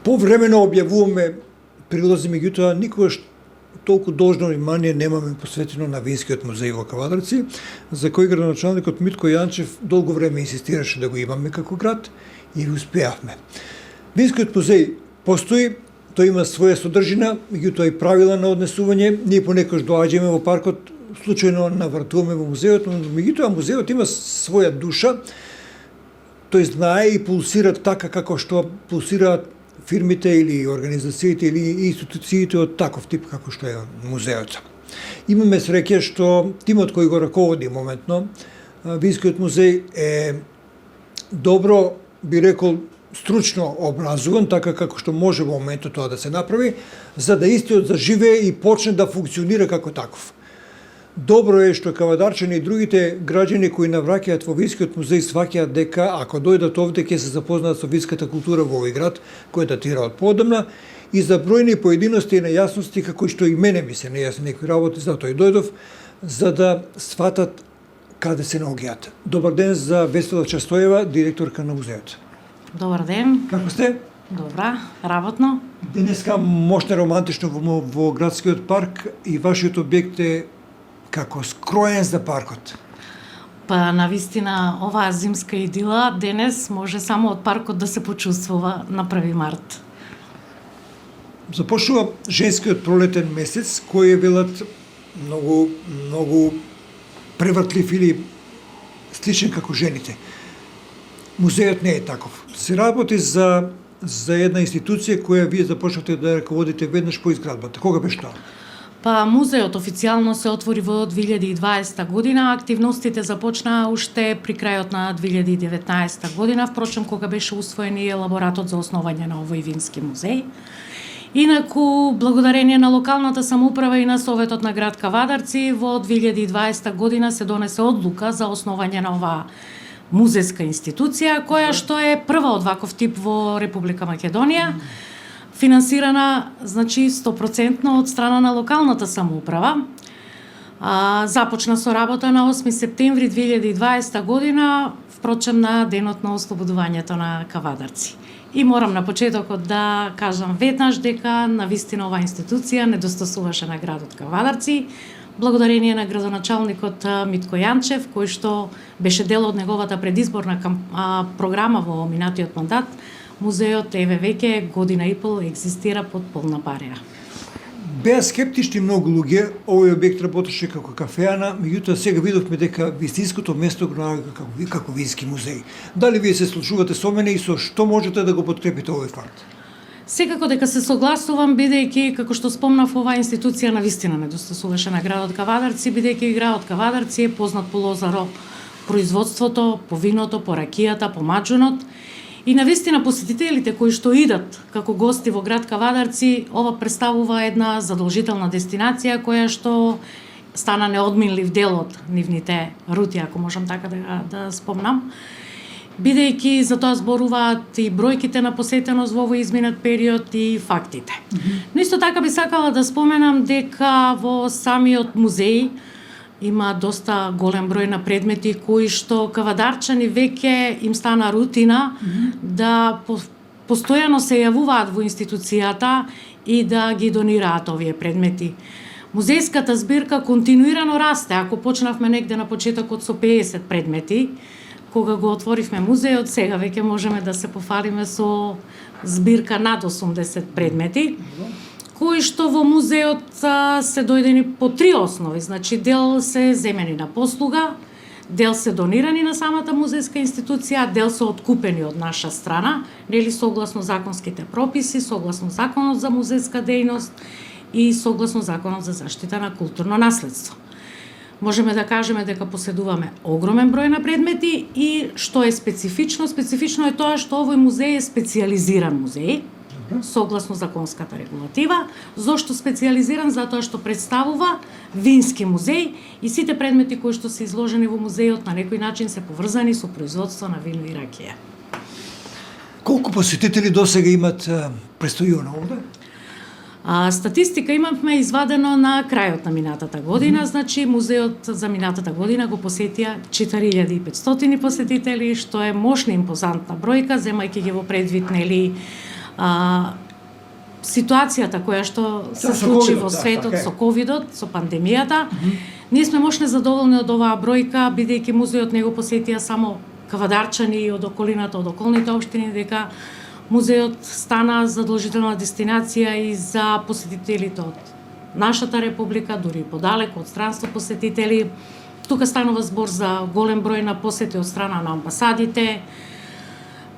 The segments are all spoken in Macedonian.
Повремено објавуваме прилози, меѓутоа никогаш толку должно внимание немаме посветено на Винскиот музеј во Кавадарци, за кој градоначалникот Митко Јанчев долго време инсистираше да го имаме како град и успеавме. Винскиот музеј постои, тој има своја содржина, меѓутоа и правила на однесување. Ние понекогаш доаѓаме во паркот, случајно навртуваме во музеот, но меѓутоа музеот има своја душа. Тој знае и пулсира така како што пулсираат фирмите или организациите или институциите од таков тип како што е музеот. Имаме среќа што тимот кој го раководи моментно, Винскиот музеј е добро, би рекол, стручно образуван, така како што може во моментот тоа да се направи, за да истиот заживее и почне да функционира како таков. Добро е што кавадарчани и другите граѓани кои навраќаат во Винскиот музеј сваќаат дека ако дојдат овде ќе се запознаат со винската култура во овој град, која датира од поодамна, и за бројни поединости и нејасности како што и мене ми се нејасни некои работи, затоа и дојдов, за да сватат каде се наоѓаат. Добар ден за Весела Частоева, директорка на музеот. Добар ден. Како сте? Добра, работно. Денеска мощно романтично во градскиот парк и вашиот објект е како скроен за паркот. Па навистина оваа зимска идила денес може само од паркот да се почувствува на 1 март. Започнува женскиот пролетен месец, кој е велат многу превртлив или сличен како жените. Музеот не е таков. Се работи за една институција која вие започнате да раководите веднаш по изградбата. Кога беше тоа? Па музеот официјално се отвори во 2020 година, активностите започнаа уште при крајот на 2019 година, впрочем кога беше усвоен и елаборатот за основање на овој вински музеј. Инаку, благодарение на локалната самоуправа и на Советот на град Кавадарци, во 2020 година се донесе одлука за основање на оваа музејска институција, која што е прва од ваков тип во Република Македонија, финансирана, значи 100% од страна на локалната самоуправа. Започна со работа на 8 септември 2020 година, впрочем на денот на ослободувањето на Кавадарци. И морам на почетокот да кажам веднаш дека навистина оваа институција недостасуваше на градот Кавадарци, благодарение на градоначалникот Митко Јанчев, кој што беше дел од неговата предизборна програма во минатиот мандат. Музеот еве веќе година и пол екзистира под полна пареа. Беа скептични многу луѓе, овој објект работеше како кафеана, меѓутоа сега видовме дека вистинското место го наоѓа како вински музеј. Дали вие се случувате со мене и со што можете да го подкрепите овој факт? Секако дека се согласувам, бидејќи, како што спомнав, оваа институција навистина недостасуваше на градот Кавадарци, бидејќи градот Кавадарци е познат по лозаро производството, по виното, по ракијата, по маџунот. И навистина посетителите кои што идат како гости во град Кавадарци, ова представува една задолжителна дестинација која што стана неодминлив дел од нивните рути, ако можам така да спомнам. Бидејќи за тоа зборуваат и бројките на посетеност во овој изминат период и фактите. Но исто така би сакала да споменам дека во самиот музеј има доста голем број на предмети кои што кавадарчани веќе им стана рутина да постојано се јавуваат во институцијата и да ги донираат овие предмети. Музејската збирка континуирано расте. Ако почнавме негде на почетокот со 50 предмети, кога го отворивме музеот, сега веќе можеме да се пофалиме со збирка над 80 предмети, кои што во музеот се дојдени по 3 основи. Значи, дел се земени на послуга, дел се донирани на самата музејска институција, дел се откупени од наша страна, нели согласно законските прописи, согласно законот за музејска дејност и согласно законот за заштита на културно наследство. Можеме да кажеме дека поседуваме огромен број на предмети и што е специфично? Специфично е тоа што овој музеј е специјализиран музеј, согласно законската регулатива. Зошто специјализиран? Затоа што представува вински музеј и сите предмети кои што се изложени во музејот на некој начин се поврзани со производство на вино и ракија. Колку посетители досега имат престојувано овде? Статистика имавме извадено на крајот на минатата година, значи музеот за минатата година го посетија 4500 посетители, што е мощна импозантна бројка, земајќи ги во предвид нели ситуацијата која што се со случи ковидот, во да, светот така е. со ковидот, со пандемијата, ние сме мошне задоволни од оваа бројка, бидејќи музеот не го посетија само кавадарчани од околината, од околните општини, дека музеот стана задолжителна дестинација и за посетителите од нашата република, дури и подалеку од странство посетители. Тука станува збор за голем број на посети од страна на амбасадите,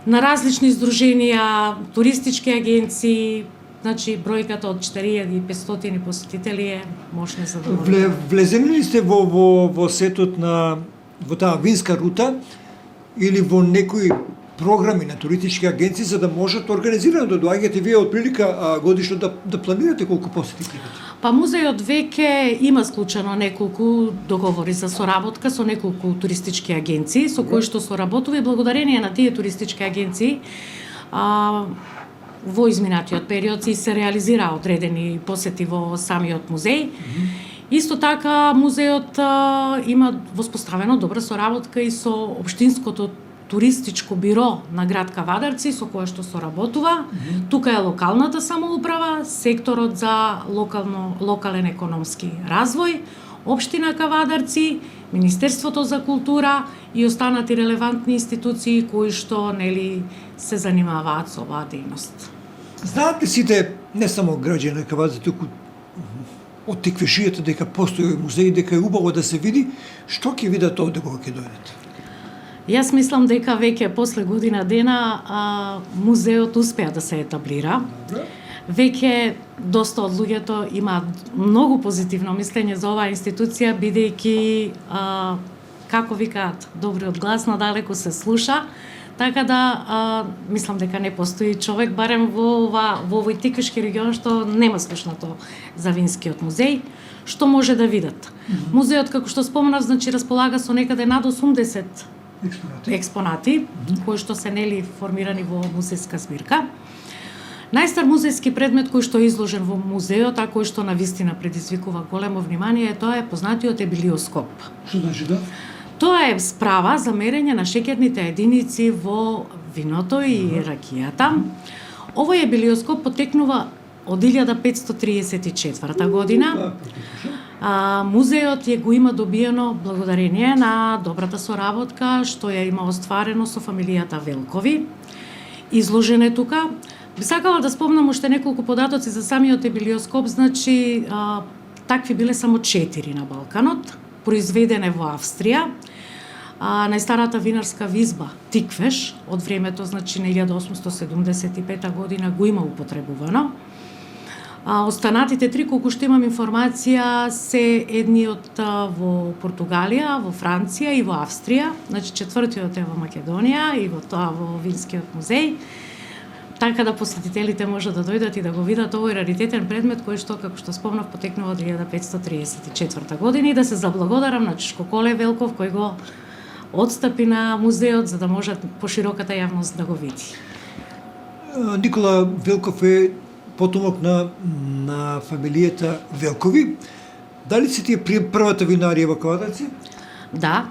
на различни здруженија, туристички агенции, значи бројката од 4500 посетители е мошне задоволна. Влезени ли сте во сетот на во таа винска рута или во некои програми на туристички агенции за да можат организирано да доаѓате вие од прилика годишно да планирате колку посети ќе имате? Па музеот веќе има склучено неколку договори за соработка со неколку туристички агенции со кои што соработува и благодарение на тие туристички агенции во изминатиот период се реализира одредени посети во самиот музеј. Исто така музеот има воспоставено добра соработка и со општинското туристичко биро на град Кавадарци со кое што соработува. Тука е локалната самоуправа, секторот за локален економски развој, општина Кавадарци, Министерството за култура и останати релевантни институции кои што се занимаваат со оваа дејност. Знаат ли сите, не само граѓани на Кавадарци, туку од теквешијата дека постои музеј, дека е убаво да се види, што ќе видат овде кога ќе дојдат? Јас мислам дека веќе после година дена музеот успеа да се етаблира. Веќе доста од луѓето имаат многу позитивно мислење за оваа институција, бидејќи, како викаат, добриот глас надалеку се слуша, така да мислам дека не постои човек, барем во овој тиквешки регион, што нема слушнато за Винскиот музеј, што може да видат. Музеот, како што споменав, значи располага со некаде над 80 експонати кои што се формирани во музејска збирка. Најстар музејски предмет кој што е изложен во музеот, а кој што навистина предизвикува големо внимание, тоа е познатиот ебилиоскоп. Што значи да? Тоа е справа за мерење на шеќерните единици во виното и ракијата. Овој ебилиоскоп потекнува од 1534 година. Музеот го има добиено благодарение на добрата соработка што ја има остварено со фамилијата Велкови. Изложен е тука. Би сакала да спомнам уште неколку податоци за самиот ебилиоскоп, значи такви биле само 4 на Балканот, произведене во Австрија. Најстарата винарска визба Тиквеш од времето, значи на 1875 година го има употребувано. Останатите 3, колку што имам информација, се едниот во Португалија, во Франција и во Австрија, значи 4-тиот е во Македонија и во Винскиот музеј. Така да посетителите може да дојдат и да го видат овој раритетен предмет кој што, како што спомнав, потекнува од 1534 година и да се заблагодарам на Чичко Коле Велков кој го отстапи на музеот за да може пошироката јавност да го види. Никола Велков е потомок на фамилијата Велкови. Дали се тие првата винарија во Кавадарци? Да,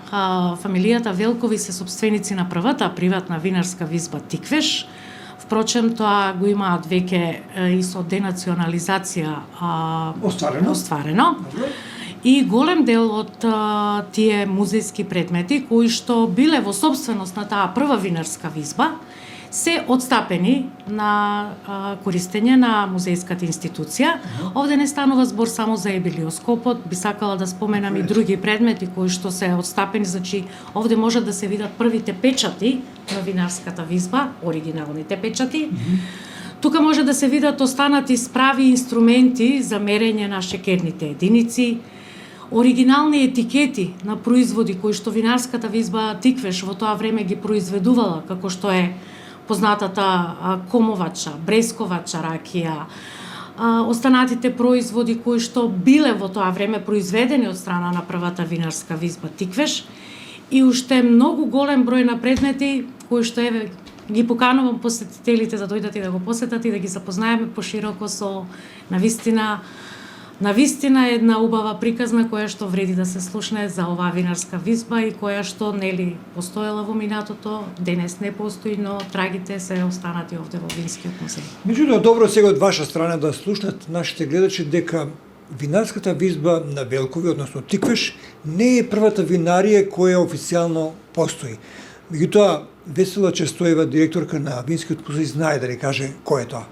фамилијата Велкови се собственици на првата приватна винарска визба Тиквеш. Впрочем, тоа го имаат веќе и со денационализација остварено. И голем дел од тие музејски предмети кои што биле во собственост на таа прва винарска визба се отстапени на користење на музејската институција. Овде не станува збор само за ебилиоскопот, би сакала да споменам и други предмети кои што се отстапени, значи овде можат да се видат првите печати на винарската визба, оригиналните печати. Тука може да се видат останати справи и инструменти за мерење на шеќерните единици, оригинални етикети на производи кои што винарската визба Тиквеш во тоа време ги произведувала, како што е познатата комовача, бресковача ракија, останатите производи кои што биле во тоа време произведени од страна на првата винарска визба Тиквеш и уште многу голем број на предмети кои што ги поканувам посетителите да дојдат и да го посетат и да ги запознаеме пошироко со навистина Навистина е една убава приказна која што вреди да се слушне за оваа винарска визба и која што нели постоела во минатото, денес не постои, но трагите се останати овде во Винскиот музеј. Меѓутоа, добро сега од ваша страна да слушнат нашите гледачи дека винарската визба на Велкови, односно Тиквеш, не е првата винарија која официјално постои. Меѓутоа, Весела Честоева, директорка на Винскиот музеј, знае да ни каже кој е тоа.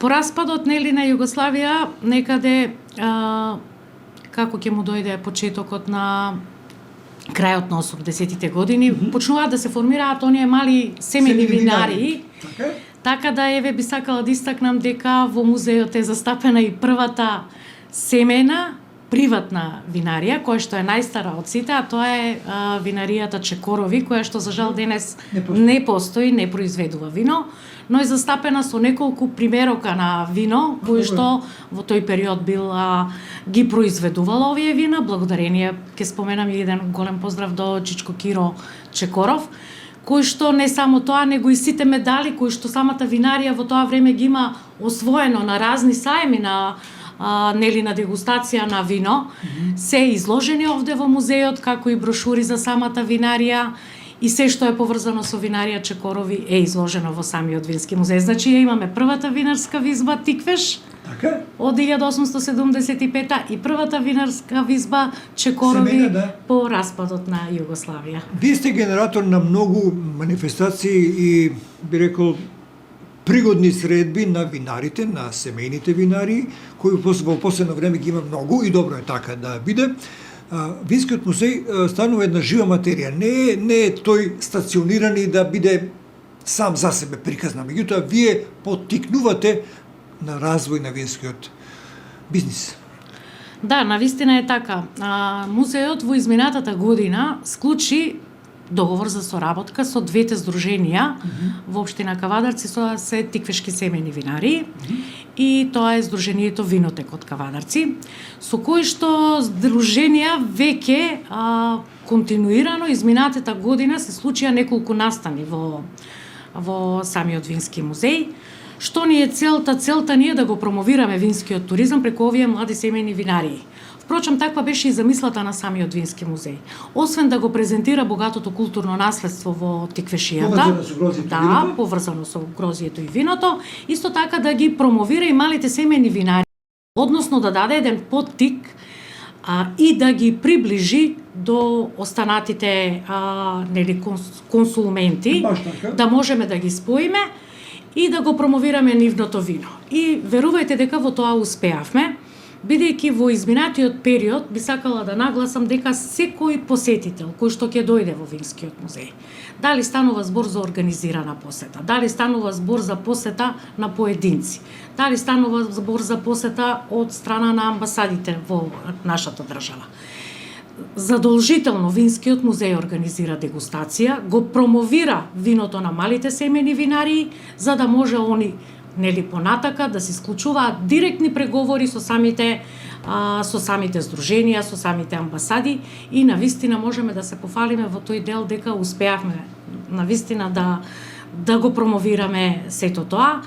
По распадот нели на Југославија, некаде како ќе му дојде почетокот на крајот на 80-тите години, почнуваат да се формираат оние мали семени винари. Така да еве би сакала да истакнам дека во музеот е застапена и првата семена приватна винарија, која што е најстара од сите, а тоа е винаријата Чекорови, која што за жал денес не постои, не произведува вино, но е застапена со неколку примерока на вино, кои што во тој период ги произведувала овие вина, благодарение, ќе споменам и еден голем поздрав до Чичко Киро Чекоров, кој што не само тоа, него и сите медали кои што самата винарија во тоа време ги има освоено на разни саеми на нели на дегустација на вино, се изложени овде во музеот, како и брошури за самата винарија и се што е поврзано со винарија Чекорови е изложено во самиот Вински музеј. Значи, имаме првата винарска визба Тиквеш од 1875 и првата винарска визба Чекорови по распадот на Југославија. Вие сте генератор на многу манифестации и, би рекол, пригодни средби на винарите, на семејните винари, кои во последно време ги има многу и добро е така да биде. Винскиот музеј станува една жива материја. Не е тој стациониран и да биде сам за себе приказна. Меѓутоа, вие поттикнувате на развој на винскиот бизнис. Да, навистина е така. Музеот во изминатата година склучи договор за соработка со двете здруженија во општина Кавадарци, со се Тиквешки семени винари и тоа е Здруженијето Винотек од Кавадарци, со кои што здруженија веќе континуирано изминатата година се случија неколку настани во самиот Вински музеј. Што ни е целта? Целта ни е да го промовираме винскиот туризам преку овие млади семени винарии. Впрочем, таква беше и замислата на самиот Вински музеј. Освен да го презентира богатото културно наследство во Тиквешијата, поврзано со грозието и виното, исто така да ги промовира и малите семени винари, односно да даде еден поттик и да ги приближи до останатите нели консументи, да можеме да ги споиме и да го промовираме нивното вино. И верувајте дека во тоа успеавме, бидејќи во изминатиот период би сакала да нагласам дека секој посетител кој што ќе дојде во Винскиот музеј, дали станува збор за организирана посета, дали станува збор за посета на поединци, дали станува збор за посета од страна на амбасадите во нашата држава, задолжително Винскиот музеј организира дегустација, го промовира виното на малите семени винарии, за да може они нели понатака да се исклучуваат директни преговори со самите здруженија, со самите амбасади и навистина можеме да се пофалиме во тој дел дека успеавме навистина да го промовираме сето тоа,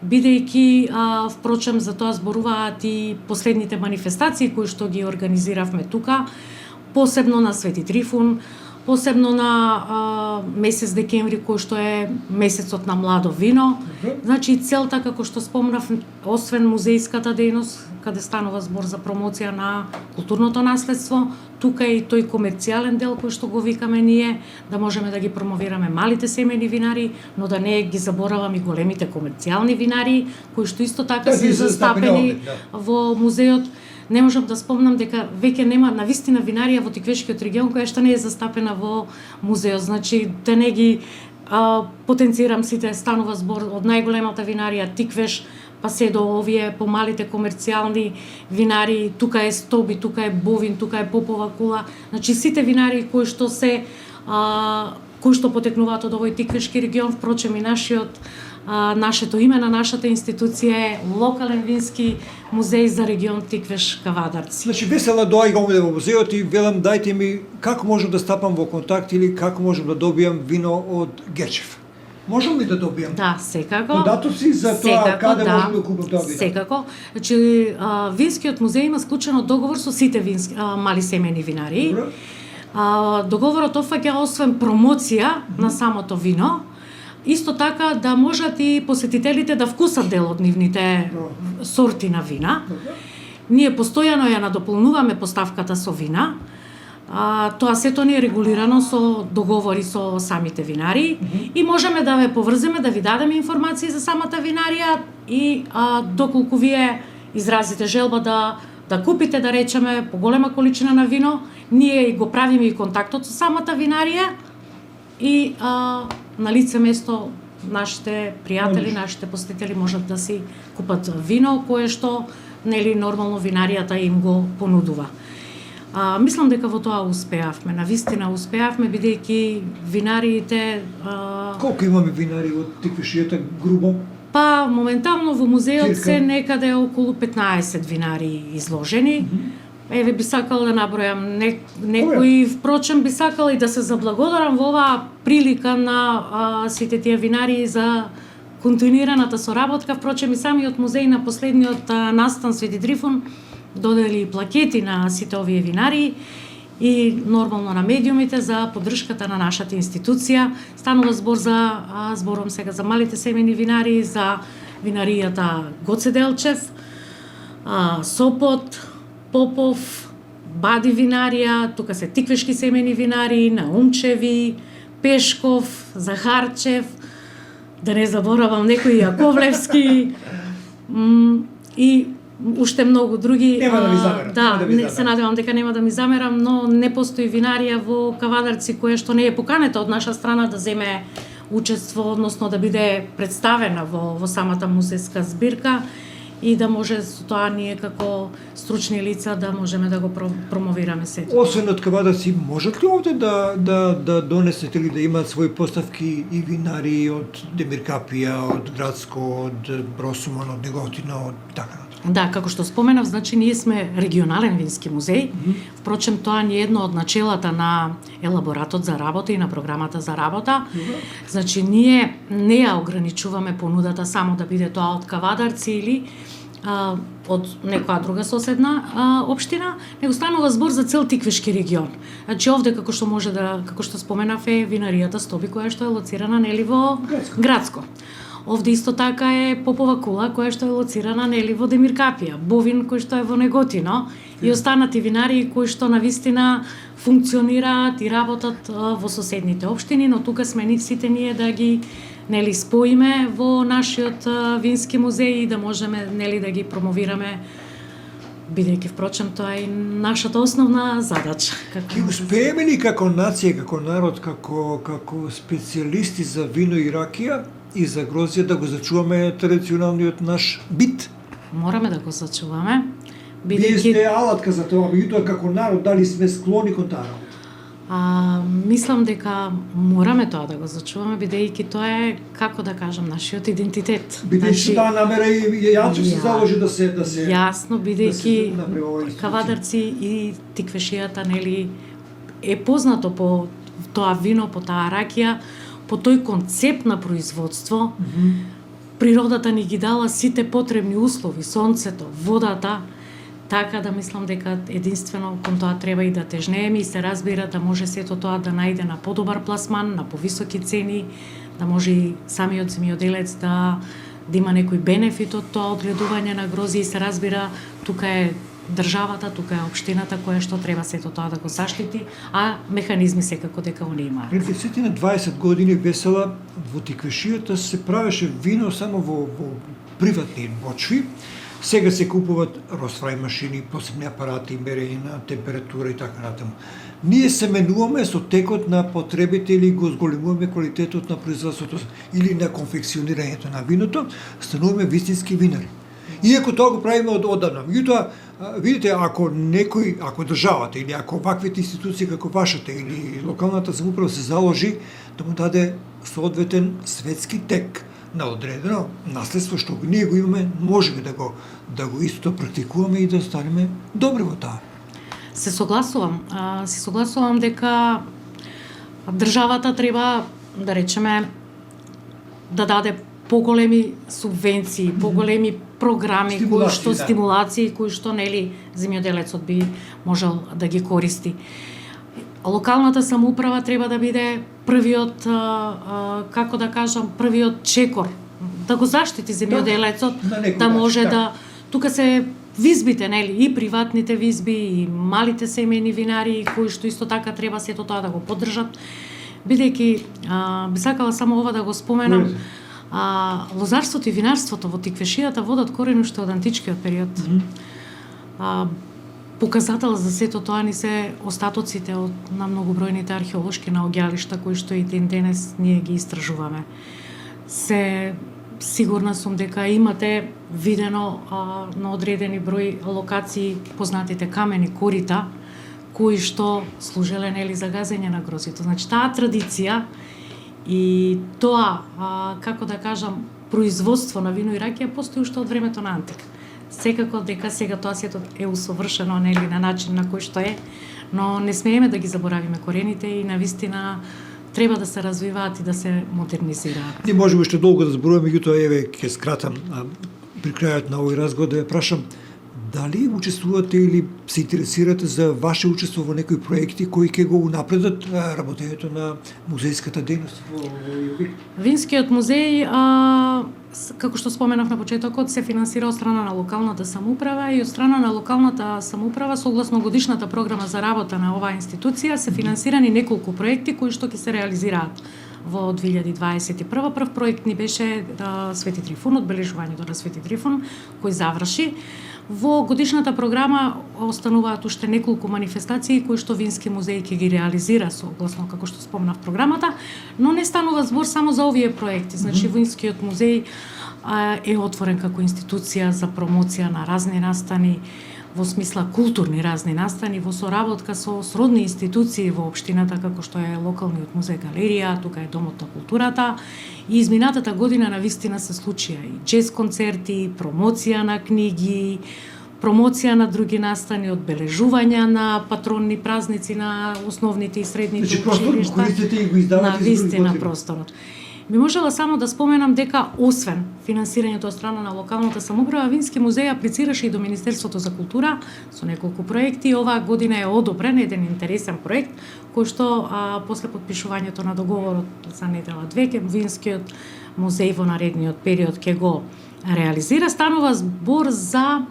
бидејќи впрочем за тоа зборуваат и последните манифестации кои што ги организиравме тука, посебно на Свети Трифун, посебно на месец декември, кој што е месецот на младо вино. Значи, целта, како што спомнав, освен музејската дејност, каде станува збор за промоција на културното наследство, тука е и тој комерцијален дел кој што го викаме ние, да можеме да ги промовираме малите семени винари, но да не ги забораваме и големите комерцијални винари, кои што исто така се застапени во музеот. Не можам да спомнам дека веќе нема навистина винарија во Тиквешкиот регион која што не е застапена во музеот. Значи, да не ги потенцирам сите, станува збор од најголемата винарија Тиквеш, па се до овие помалите комерцијални винари, тука е Стоби, тука е Бовин, тука е Попова кула. Значи, сите винари кои што кои што потекнуваат од овој Тиквешки регион, впрочем и нашето име на нашата институција е локален вински музеј за регион Тиквеш Кавадарци. Значи, Весела доаѓам овде во музеот и велам дајте ми како можам да стапам во контакт или како можам да добијам вино од Гечев. Можам ли да добијам? Да, секако. Податоци за тоа каде можам да купам тоа вино? Секако. Значи, винскиот музеј има склучено договор со сите мали семени винари. Добро. Договорот опфаќа освен промоција на самото вино, исто така да можат и посетителите да вкусат дел од нивните сорти на вина. Ние постојано ја надополнуваме поставката со вина. Тоа сето не е регулирано со договори со самите винари и можеме да ве поврземе, да ви дадеме информации за самата винарија и доколку вие изразите желба да купите, да речеме, поголема количина на вино, ние го правиме и контактот со самата винарија и на лице место нашите пријатели, нашите посетители можат да си купат вино кое што нели нормално винаријата им го понудува. Мислам дека во тоа успеавме, навистина успеавме, бидејќи винариите... Колку имаме винари од Тиквишијата грубо? Па, моментално во музеот се некаде околу 15 винари изложени. Еве би сакала да набројам некои, впрочем би сакала и да се заблагодарам во оваа прилика на сите тие винари за континуираната соработка. Впрочем и самиот музеј на последниот настан Свети Трифун додели плакети на сите овие винари и нормално на медиумите за поддршката на нашата институција. Станува збор зборувам сега за малите семени винари, за винаријата Гоце Делчев, Сопот, Попов, Бади винарија, тука се Тиквешки семени винари, Наумчеви, Пешков, Захарчев, да не заборавам некои Јаковлевски и уште многу други. Нема да ми замерам. Да, се надевам дека нема да ми замерам, но не постои винарија во Кавадарци која што не е поканета од наша страна да земе учество, односно да биде представена во самата музејска збирка и да може со тоа ние како стручни лица да можеме да го промовираме сето. Освен од Кавадарци, можат ли овде да донесете или да имаат своји поставки и винари од Демиркапија, од Градско, од Бросуман, од Неготино, од така натаму? Да, како што споменав, значи ние сме регионален вински музеј. Впрочем, тоа не е едно од начелата на елаборатот за работа и на програмата за работа. Значи ние не ја ограничуваме понудата само да биде тоа од Кавадарци или од некоја друга соседна општина, него станува збор за цел Тиквешки регион. Значи овде како што споменав е винаријата Стоби која што е лоцирана нели во Градско. Овде исто така е Попова кула која што е лоцирана нели во Демиркапија, Бовин кој што е во Неготино и останати винари кои што навистина функционираат и работат во соседните општини, но тука сме сите ние да ги нели споиме во нашиот вински музеј и да можеме нели да ги промовираме, бидејќи впрочем тоа е нашата основна задача. Ќе успееме ли како нација, како народ, како специјалисти за вино и ракија и за грозје да го зачуваме традиционалниот наш бит? Мораме да го зачуваме. Вие сте алатка за тоа, меѓутоа како народ дали сме склони кон таа работа? Мислам дека мораме тоа да го зачуваме, бидејќи тоа е, како да кажам, нашиот идентитет. Бидејќи таа намера и Јанчев се заложи да се Јасно, бидејќи Кавадарци и Тиквешијата нели е познато по тоа вино, по таа ракија, по тој концепт на производство. Природата ни ги дала сите потребни услови, сонцето, водата, така да мислам дека единствено кон тоа треба и да тежнееме и се разбира да може сето тоа да најде на подобар пласман, на повисоки цени, да може и самиот земјоделец да има некој бенефит од тоа одгледување на грози и се разбира тука е државата, тука е општината која што треба сето тоа да го заштити, а механизми секако дека они имаат. Пред сетина 20 години весела во Тиквешијата се правеше вино само во приватни бочви. Сега се купуваат росфрај машини, посебни апарати, мерење на температура и така натаму. Ние се менуваме со текот на потребите или го зголемуваме квалитетот на производството или на конфекционирањето на виното, стануваме вистински винари. Иако тоа го правиме од оддавна. Меѓутоа, видите, ако државата или ако ваквите институции како вашата или локалната самоуправа се заложи да му даде соодветен светски тек на одредено наследство што ние го имаме, можеме да го исто практикуваме и да станеме добри во тоа. Се согласувам дека државата треба да речеме да даде поголеми субвенции, поголеми програми, кои што стимулации, кои што нели земјоделецот би можел да ги користи. Локалната самоуправа треба да биде првиот, како да кажам, првиот чекор, да го заштити земјоделецот, да може да... Тука се визбите, нели, и приватните визби, и малите семејни винари, кои што исто така треба сето тоа да го поддржат. Бидејќи, би сакала само ова да го споменам, лозарството и винарството во Тиквешијата водат корени уште од античкиот период. Показател за сето тоа ни се остатоците на многобројните археолошки наоѓалишта кои што и ден денес ние ги истражуваме. Сигурна сум дека имате видено на одредени број локации познатите камени корита кои што служеле нели за газење на грозито. Значи таа традиција и тоа, како да кажам, производство на вино и ракија постои уште од времето на антика. Секако дека сега тоа сето е усовршено нели на начин на кој што е, но не смееме да ги заборавиме корените и навистина треба да се развиваат и да се модернизираат. Не можеме уште долго да зборуваме, меѓутоа еве ќе скратам при крајот на овој разговор да ја прашам дали учествувате или се интересирате за ваше учество во некои проекти кои ќе го унапредат работењето на музејската дејност во овој објект? Винскиот музеј, како што споменав на почетокот, се финансира од страна на локалната самоуправа и од страна на локалната самоуправа согласно годишната програма за работа на оваа институција се финансирани неколку проекти кои што ќе се реализираат во 2021. Прв проект ни беше Свети Трифун, одбележувањето на Свети Трифун, кој заврши. Во годишната програма остануваат уште неколку манифестации кои што Вински музеј ќе ги реализира согласно како што спомнав програмата, но не станува збор само за овие проекти. Значи Винскиот музеј е отворен како институција за промоција на разни настани, во смисла културни разни настани, во соработка со сродни институции во општината, како што е локалниот музеј галерија, тука е Домот на културата. И изминатата година навистина се случија и џез концерти, промоција на книги, промоција на други настани, одбележувања на патронни празници на основните и средните училишта. Користите и го издавате за други потреби. Просторот. Би можела само да споменам дека освен финансирањето од страна на локалната самоуправа, Вински музеј аплицираше и до Министерството за култура со неколку проекти. Оваа година е одобрен еден интересен проект кој што после подпишувањето на договорот за недела 2 Винскиот музеј во наредниот период ќе го реализира. Станува збор за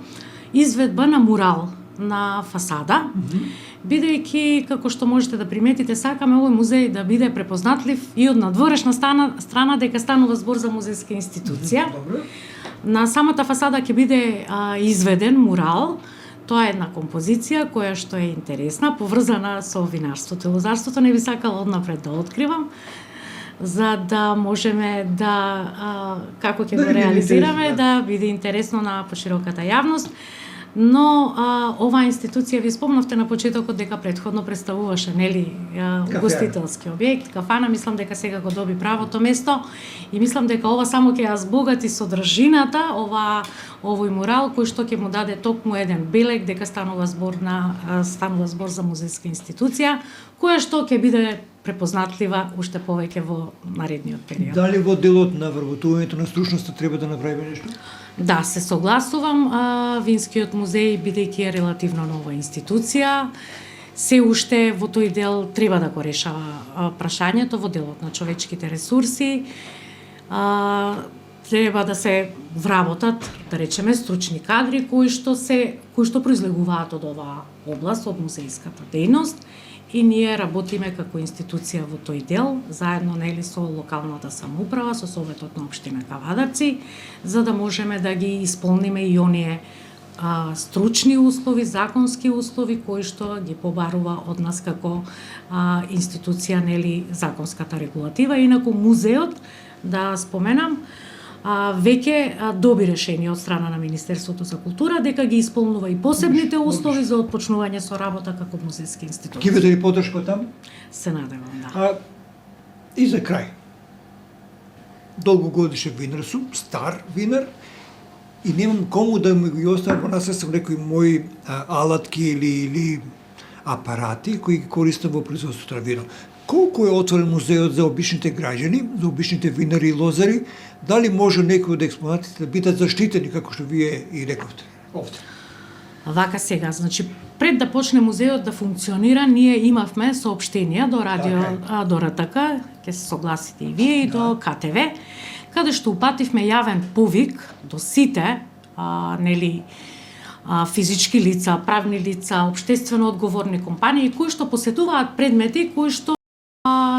изведба на мурал на фасада, бидејќи, како што можете да приметите, сакаме овој музеј да биде препознатлив и од надворешна страна дека станува збор за музејска институција. На самата фасада ќе биде изведен мурал. Тоа е една композиција која што е интересна, поврзана со винарството и лозарството. Не би сакала однапред да откривам, за да можеме да, како ќе го реализираме, да биде интересно на пошироката јавност. Но оваа институција, ви спомнавте на почетокот дека претходно представуваше, нели, угостителски објект, кафана, мислам дека сега го доби правото место и мислам дека ова само ќе ја збогати содржината, овој мурал кој што ќе му даде токму еден белег дека станува збор за музејска институција, која што ќе биде препознатлива уште повеќе во наредниот период. Дали во делот на вработувањето на стручноста треба да направиме нешто? Да, се согласувам. Винскиот музеј, бидејќи е релативно нова институција, се уште во тој дел треба да го решава прашањето во делот на човечките ресурси. Треба да се вработат, да речеме, стручни кадри кои што произлегуваат од оваа област, од музејската дејност. И ние работиме како институција во тој дел, заедно нели со локалната самоуправа, со Советот на општина Кавадарци, за да можеме да ги исполниме и оние стручни услови, законски услови кои што ги побарува од нас како институција, нели, законската регулатива. Инаку музеот, да споменам, веќе доби решение од страна на Министерството за култура дека ги исполнува и посебните услови за отпочнување со работа како музејска институција. Ќе биде ли поддршка там? Се надевам, да. И за крај. Долгогодишен винар сум, стар винар, и немам кому да ми ги оставам во наследство некои мои алатки или апарати кои ги користам во производството на вино. колку е отворен музеот за обичните граѓани, за обичните винари и лозари, дали може некои од експонатите да бидат заштитени, како што вие и рековте овде? Вака сега, значи пред да почне музеот да функционира, ние имавме соопштенија до радио, до РТК, ќе се согласите и вие и до КТВ, каде што упативме јавен повик до сите физички лица, правни лица, општествено одговорни компании кои што посетуваат предмети кои што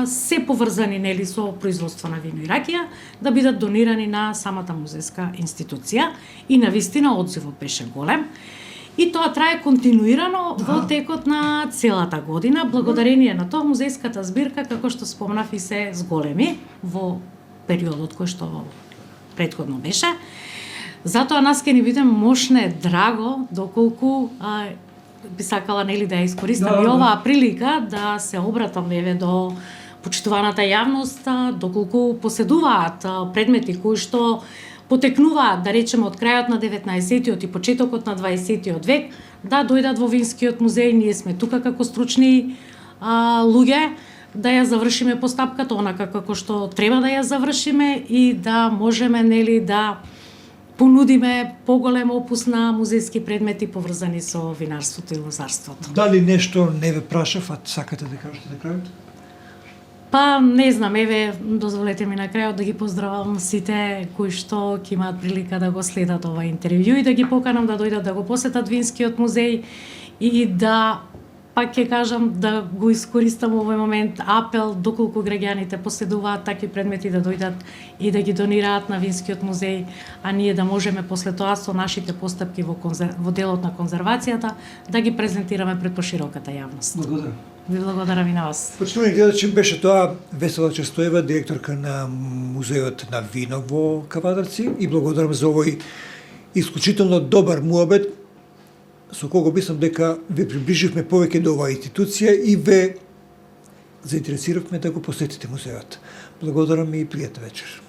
се поврзани со производство на вино и ракија, да бидат донирани на самата музејска институција и навистина одзивот беше голем. И тоа трае континуирано во текот на целата година, благодарение на тоа музејската збирка, како што спомнав, и се зголеми во периодот кој што претходно беше. Затоа нас ќе ни биде мошне драго доколку би сакала да ја искористам и оваа прилика да се обратам до почитуваната јавност, доколку поседуваат предмети кои што потекнуваат, да речеме, од крајот на 19-тиот и почетокот на 20-тиот век, да дојдат во Винскиот музеј. Ние сме тука како стручни луѓе да ја завршиме постапката онака како што треба да ја завршиме и да можеме да понудиме поголем опус на музејски предмети поврзани со винарството и лозарството. Дали нешто не ве прашав, а сакате да кажете на крајот? Па, не знам, еве, дозволете ми на крајот да ги поздравам сите кои што ќе имаат прилика да го следат ова интервју и да ги поканам да дојдат да го посетат Винскиот музеј и да, пак ќе кажам, да го искористам овој момент апел доколку граѓаните поседуваат такви предмети да дојдат и да ги донираат на Винскиот музеј, а ние да можеме после тоа со нашите постапки во делот на конзервацијата да ги презентираме пред пошироката јавност. Благодарам. Ви благодарам и на вас. Почитувани гледачи, беше тоа Весела Честоева, директорка на Музеот на вино во Кавадарци, и благодарам за овој исклучително добар муабет со кого мислам дека ве приближивме повеќе до оваа институција и ве заинтересиравме да го посетите музеот. Благодарам и пријатна вечер.